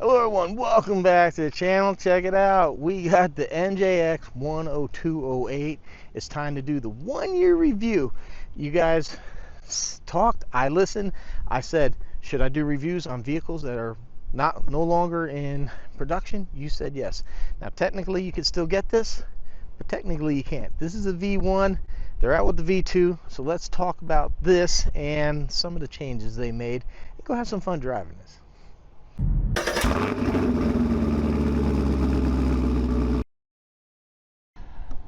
Hello everyone, welcome back to the channel. Check it out. We got the MJX 10208. It's time to do the 1-year review. You guys talked, I listened. I said, should I do reviews on vehicles that are no longer in production? You said yes. Now technically you can still get this, but technically you can't. This is a V1. They're out with the V2. So let's talk about this and some of the changes they made. Go have some fun driving this.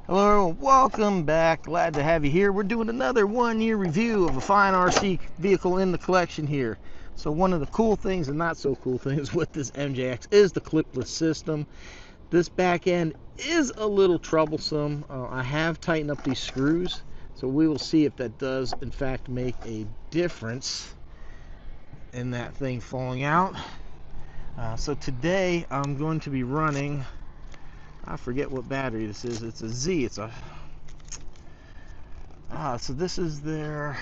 Hello everyone, welcome back. Glad to have you here. We're doing another 1-year review of a fine RC vehicle in the collection here. So one of the cool things and not so cool things with this MJX is the clipless system. This back end is a little troublesome. I have tightened up these screws, so we will see if that does in fact make a difference in that thing falling out. So today I'm going to be running, I forget what battery this is. It's a Z. It's a so this is their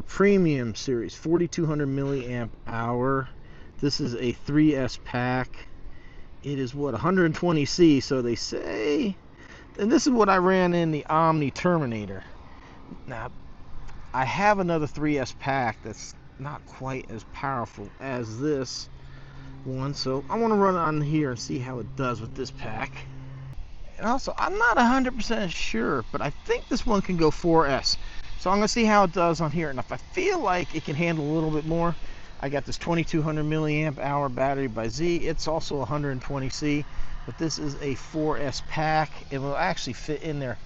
premium series, 4200 milliamp hour. This is a 3S pack. It is what, 120C, so they say. And this is what I ran in the Omni Terminator. Now I have another 3S pack that's not quite as powerful as this one, so I want to run it on here and see how it does with this pack. And also, I'm not 100% sure, but I think this one can go 4S, so I'm going to see how it does on here. And if I feel like it can handle a little bit more, I got this 2200 milliamp hour battery by Z. It's also 120C, but this is a 4S pack. It will actually fit in there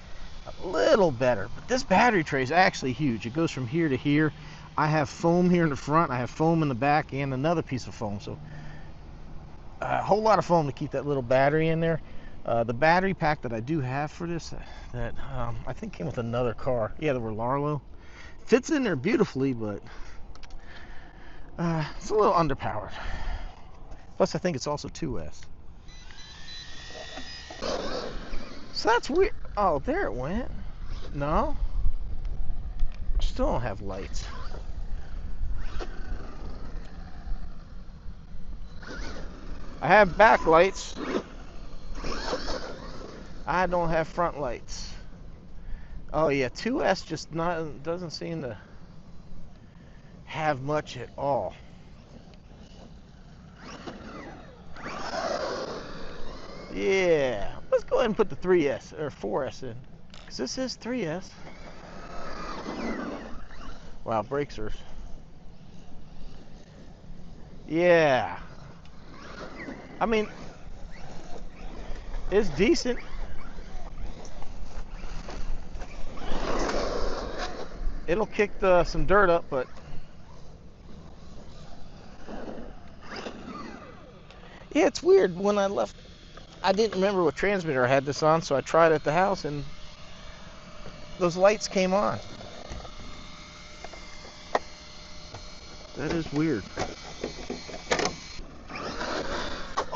a little better, but this battery tray is actually huge. It goes from here to here. I have foam here in the front, I have foam in the back, and another piece of foam, so a whole lot of foam to keep that little battery in there. The battery pack that I do have for this, that I think came with another car. Yeah, the Larlo. Fits in there beautifully, but it's a little underpowered. Plus, I think it's also 2S. So that's weird. Oh, there it went. No. Still don't have lights. I have back lights. I don't have front lights. Oh yeah, 2S just doesn't seem to have much at all. Yeah, let's go ahead and put the 3S or 4S in, because this is 3S. Wow, brakes are. Yeah. I mean, it's decent. It'll kick some dirt up, but yeah, it's weird. When I left, I didn't remember what transmitter I had this on, so I tried it at the house, and those lights came on. That is weird.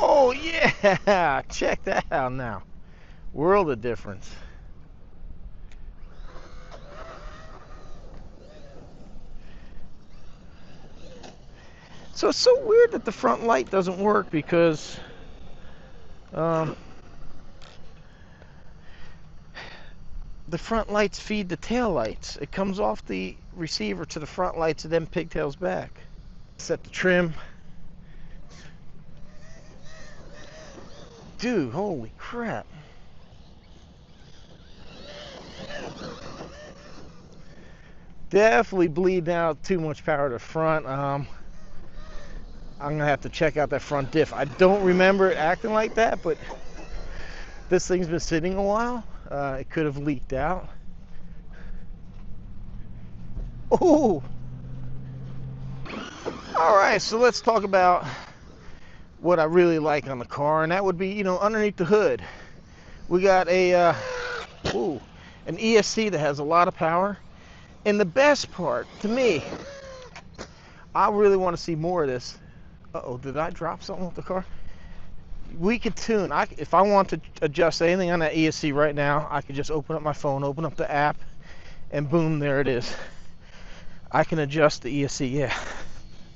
Oh yeah, check that out now. World of difference. So it's so weird that the front light doesn't work, because the front lights feed the tail lights. It comes off the receiver to the front lights and then pigtails back. Set the trim. Dude, holy crap. Definitely bleeding out too much power to the front. I'm gonna have to check out that front diff. I don't remember it acting like that, but this thing's been sitting a while. It could have leaked out. Oh! Alright, so let's talk about what I really like on the car, and that would be, you know, underneath the hood. We got an ESC that has a lot of power. And the best part, to me, I really want to see more of this. Uh-oh, did I drop something with the car? We could tune. If I want to adjust anything on that ESC right now, I could just open up my phone, open up the app, and boom, there it is. I can adjust the ESC. Yeah,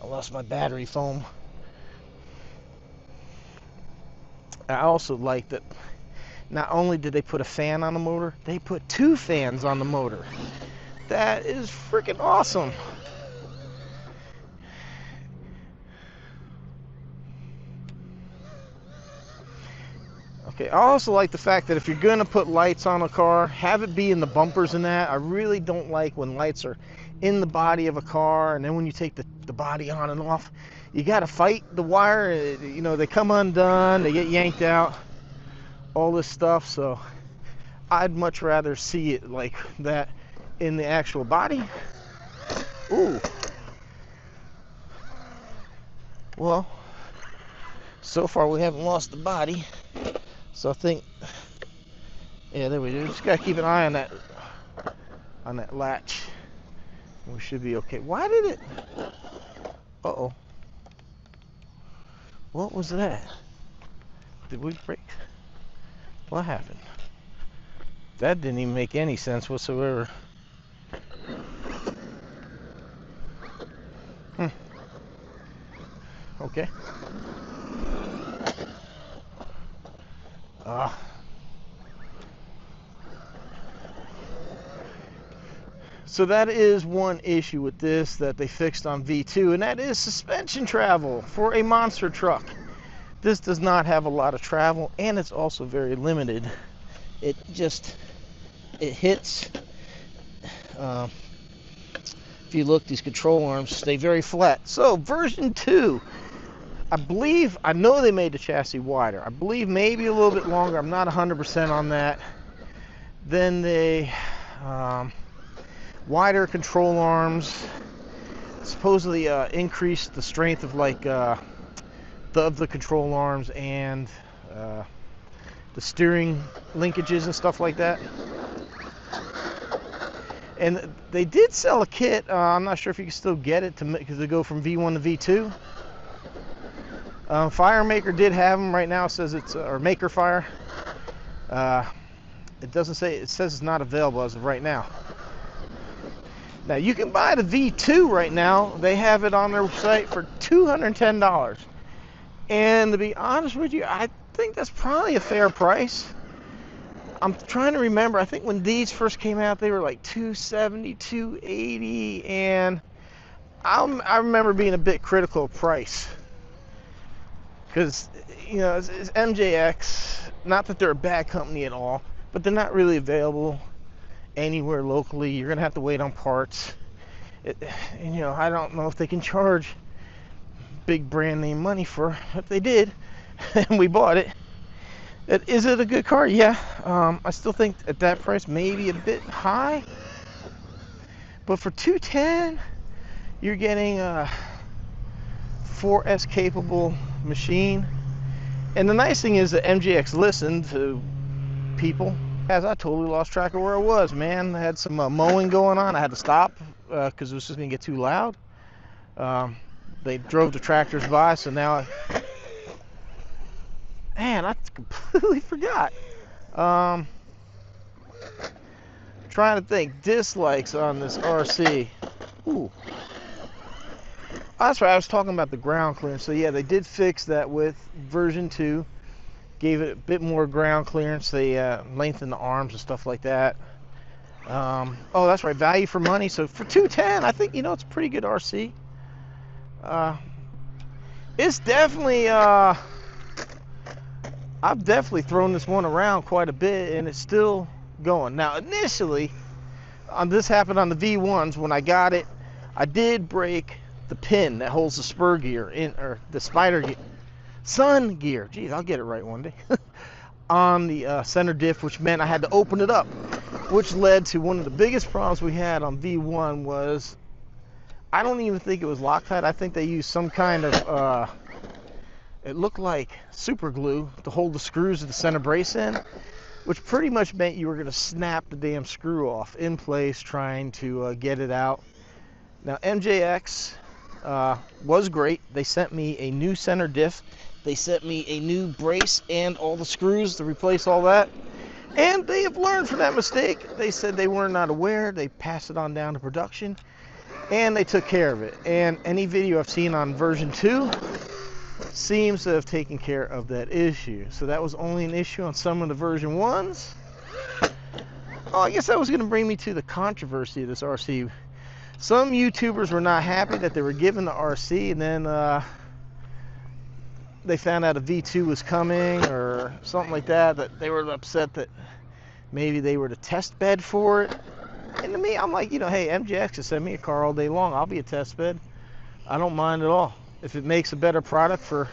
I lost my battery foam. I also like that not only did they put a fan on the motor, they put 2 fans on the motor. That is freaking awesome. Okay, I also like the fact that if you're gonna put lights on a car, have it be in the bumpers and that. I really don't like when lights are in the body of a car, and then when you take the body on and off, you gotta fight the wire. You know, they come undone, they get yanked out, all this stuff. So I'd much rather see it like that in the actual body. Ooh. Well, so far we haven't lost the body. So I think, yeah, there we go. Just gotta keep an eye on that latch. We should be okay. Why did it? Uh-oh. What was that? Did we break? What happened? That didn't even make any sense whatsoever. Okay. So that is one issue with this that they fixed on V2, and that is suspension travel for a monster truck. This does not have a lot of travel, and it's also very limited. It hits. If you look, these control arms stay very flat. So version 2, I know they made the chassis wider. I believe maybe a little bit longer. I'm not 100% on that. Then they wider control arms, supposedly increased the strength of like the control arms and the steering linkages and stuff like that. And they did sell a kit. I'm not sure if you can still get it because they go from V1 to V2. Firemaker did have them. Right now it says it's or Maker Fire. It doesn't say. It says it's not available as of right now. Now you can buy the V2 right now. They have it on their site for $210. And to be honest with you, I think that's probably a fair price. I'm trying to remember. I think when these first came out, they were like $270, $280, and I remember being a bit critical of price because you know it's MJX. Not that they're a bad company at all, but they're not really available anywhere locally. You're gonna have to wait on parts. And you know, I don't know if they can charge big brand name money for if they did, and we bought it. Is it a good car? Yeah. I still think at that price maybe a bit high, but for $210 you're getting a 4S capable machine. And the nice thing is that MJX listened to people, as I totally lost track of where I was, man. I had some mowing going on. I had to stop because it was just gonna get too loud. They drove the tractors by, so now man, I completely forgot. Trying to think. Dislikes on this RC. Ooh. That's right, I was talking about the ground clearance. So yeah, they did fix that with version 2. Gave it a bit more ground clearance. They lengthened the arms and stuff like that. Oh, that's right, value for money. So for $210, I think, you know, it's a pretty good RC. It's definitely... I've definitely thrown this one around quite a bit, and it's still going. Now, initially, this happened on the V1s. When I got it, I did break the pin that holds the spur gear in, or the spider gear, sun gear. Geez, I'll get it right one day. On the center diff, which meant I had to open it up, which led to one of the biggest problems we had on V1 was, I don't even think it was Loctite. I think they used some kind of it looked like super glue to hold the screws of the center brace in, which pretty much meant you were going to snap the damn screw off in place trying to get it out. Now MJX was great. They sent me a new center diff. They sent me a new brace and all the screws to replace all that. And they have learned from that mistake. They said they were not aware. They passed it on down to production, and they took care of it. And any video I've seen on version 2, seems to have taken care of that issue. So that was only an issue on some of the version 1s. Oh, I guess that was going to bring me to the controversy of this RC. Some YouTubers were not happy that they were given the RC, and then they found out a V2 was coming or something like that, that they were upset that maybe they were the test bed for it. And to me, I'm like, you know, hey, MJX can send me a car all day long. I'll be a test bed. I don't mind at all. If it makes a better product for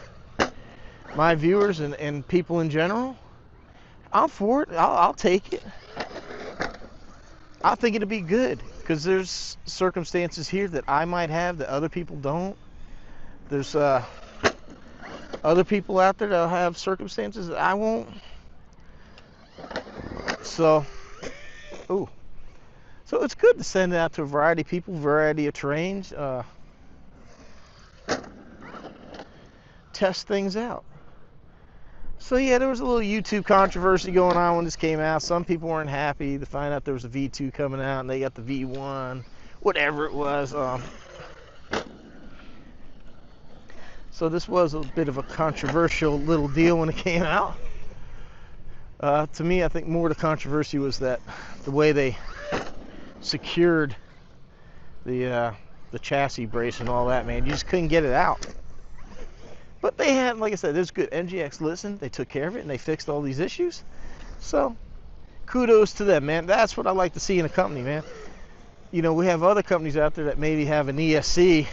my viewers and people in general, I'm for it. I'll take it. I think it'd be good, because there's circumstances here that I might have that other people don't. There's other people out there that'll have circumstances that I won't. So, ooh. So it's good to send it out to a variety of people, variety of terrains, test things out. So yeah, there was a little YouTube controversy going on when this came out. Some people weren't happy to find out there was a V2 coming out and they got the V1, whatever it was. So this was a bit of a controversial little deal when it came out. To me, I think more the controversy was that the way they secured the chassis brace and all that, man, you just couldn't get it out. But they had, like I said, it was good. MJX listened, they took care of it, and they fixed all these issues. So kudos to them, man. That's what I like to see in a company, man. You know, we have other companies out there that maybe have an ESC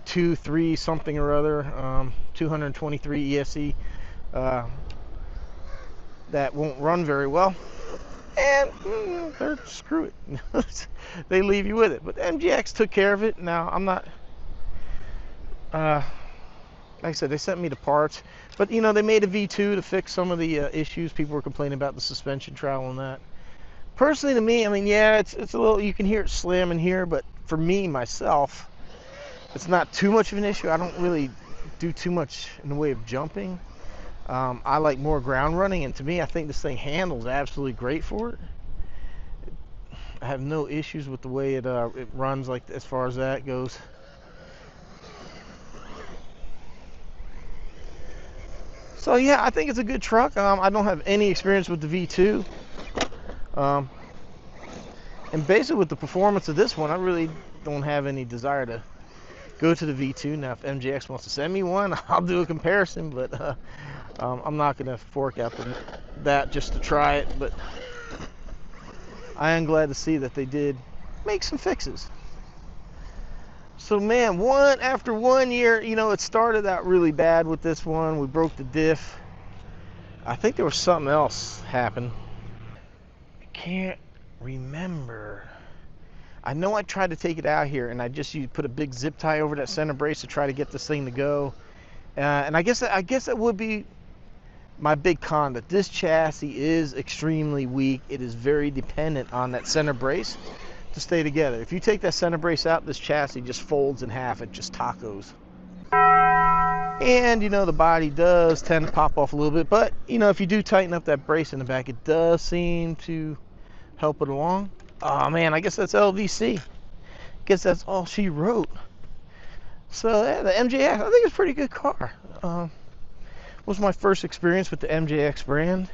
2.3 something or other, 223 ESC that won't run very well, and they're screw it. They leave you with it. But MJX took care of it. Now I'm not like I said, they sent me the parts, but you know, they made a V2 to fix some of the issues. People were complaining about the suspension travel and that. Personally, to me, I mean, yeah, it's a little, you can hear it slamming here, but for me, myself, it's not too much of an issue. I don't really do too much in the way of jumping. I like more ground running, and to me, I think this thing handles absolutely great for it. I have no issues with the way it runs, like as far as that goes. So yeah, I think it's a good truck. I don't have any experience with the V2. And basically with the performance of this one, I really don't have any desire to go to the V2. Now, if MJX wants to send me one, I'll do a comparison, but I'm not going to fork out that just to try it. But I am glad to see that they did make some fixes. So man, after 1 year, you know, it started out really bad with this one. We broke the diff. I think there was something else happened. I can't remember. I know I tried to take it out here, and I just put a big zip tie over that center brace to try to get this thing to go. And I guess that would be my big con, that this chassis is extremely weak. It is very dependent on that center brace to stay together. If you take that center brace out, this chassis just folds in half. It just tacos. And you know, the body does tend to pop off a little bit, but you know, if you do tighten up that brace in the back, it does seem to help it along. Oh man, I guess that's LVC. Guess that's all she wrote. So yeah, the MJX, I think it's a pretty good car. Was my first experience with the MJX brand.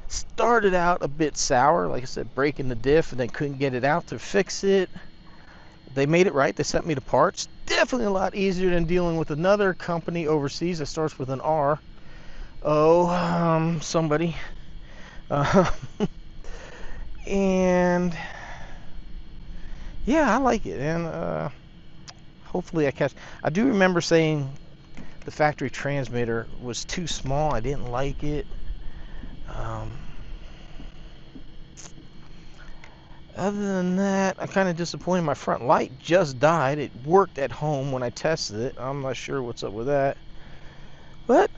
Started out a bit sour, like I said, breaking the diff, and then couldn't get it out to fix it. They made it right. They sent me the parts. Definitely a lot easier than dealing with another company overseas that starts with an R. Somebody. And yeah, I like it, and hopefully I catch. I do remember saying the factory transmitter was too small. I didn't like it. Other than that, I'm kind of disappointed. My front light just died. It worked at home when I tested it. I'm not sure what's up with that. But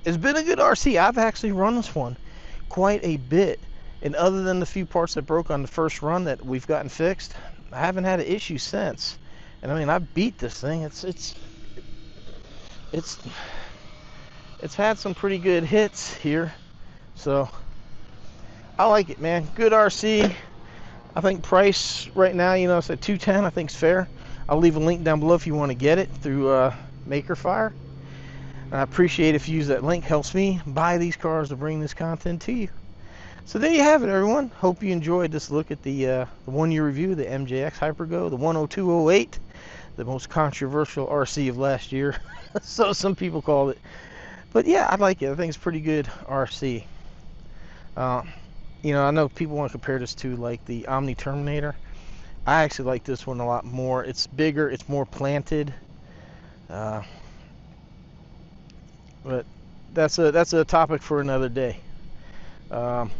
it's been a good RC. I've actually run this one quite a bit. And other than the few parts that broke on the first run that we've gotten fixed, I haven't had an issue since. And I mean, I beat this thing. It's had some pretty good hits here. So I like it, man. Good RC. I think price right now, you know, it's at $210. I think it's fair. I'll leave a link down below if you want to get it through Maker Fire. I appreciate if you use that link. Helps me buy these cars to bring this content to you. So there you have it, everyone. Hope you enjoyed this look at the one-year review of the MJX Hypergo, the 10208, the most controversial RC of last year. So some people called it. But yeah, I like it. I think it's pretty good RC. You know, I know people want to compare this to like the Omni Terminator. I actually like this one a lot more. It's bigger, it's more planted. But that's a topic for another day. So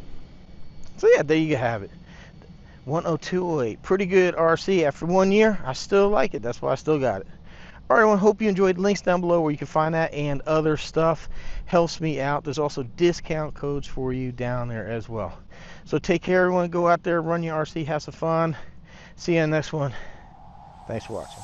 yeah, there you have it. 10208, pretty good RC. After 1 year, I still like it. That's why I still got it. All right, everyone, hope you enjoyed. Links down below where you can find that and other stuff. Helps me out. There's also discount codes for you down there as well. So take care, everyone. Go out there, run your RC, have some fun. See you in the next one. Thanks for watching.